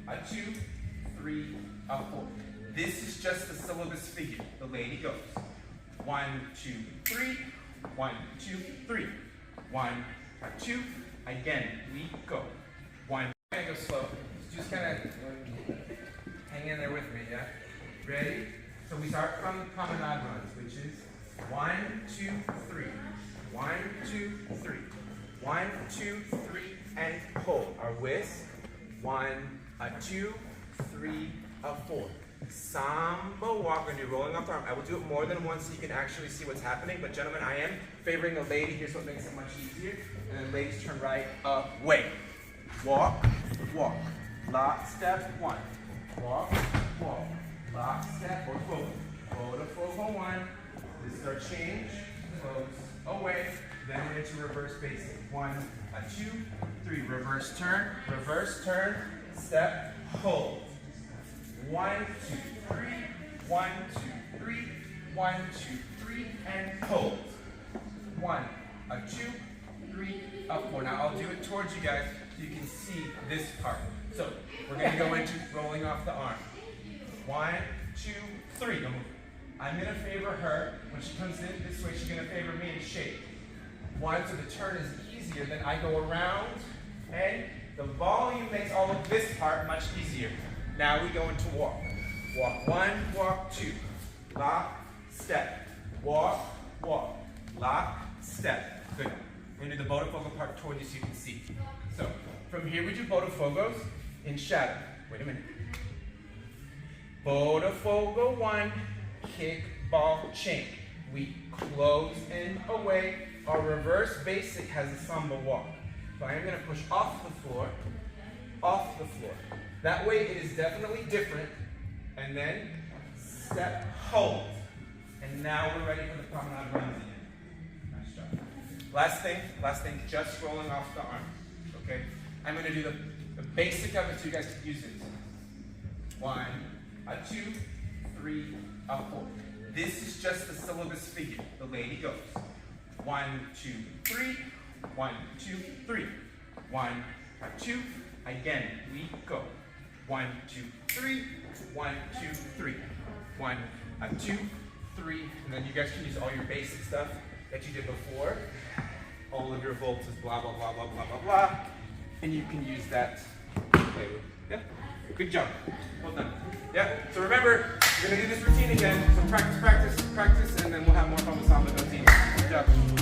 a 2, 3, a 4. This is just the syllabus figure. The lady goes 1, 2, 3, 1, 2, 3, 1, a 2. Again, we go 1. I'm gonna go slow. Just kind of hang in there with me, yeah? Ready? So we start from the promenade runs, which is 1, 2, 3, 1, 2, 3, 1, 2, 3, and hold. Our whisk, 1, a 2, 3, a 4. Samba walk, we're gonna do rolling off the arm. I will do it more than once so you can actually see what's happening, but gentlemen, I am favoring the lady here so it makes it much easier. And then ladies turn right, away. Walk, walk, lock, step, 1. Walk, walk, lock, step, or fogo. Fogo, fogo, 1. This is our change, close, away. Then we're into reverse basic. 1, a 2, 3, reverse turn, step, hold. 1, 2, 3, 1, 2, 3, 1, 2, 3, and hold. 1, a 2, 3, a 4. Now I'll do it towards you guys so you can see this part. So we're going to go into rolling off the arm. 1, 2, 3. I'm going to favor her. When she comes in this way, she's going to favor me in shape. 1, so the turn is easier. Then I go around, and the volume makes all of this part much easier. Now we go into walk. Walk 1, walk 2. Lock, step. Walk, walk. Lock, step. Good. We're going to do the Botafogo part toward you so you can see. So from here we do Botafogos in shadow. Wait a minute. Botafogo 1, kick, ball, chain. We close and away. Our reverse basic has a samba walk. So I am going to push off the floor, That way it is definitely different. And then step, hold. And now we're ready for the promenade runs again. Nice job. Last thing, just rolling off the arm. Okay? I'm going to do the basic of it so you guys can use it. 1, a 2, 3, a 4. This is just the syllabus figure. The lady goes 1, 2, 3, 1, 2, 3, 1, a 2. Again, we go 1, 2, 3, 1, 2, 3, 1, a 2, 3, and then you guys can use all your basic stuff that you did before. All of your volts is blah, blah, blah, blah, blah, blah, blah. And you can use that. Okay, yeah, good job. Well done. Yeah, so remember, we're gonna do this routine again. So practice, practice, practice, and then we'll have more fun with samba routine. Good job.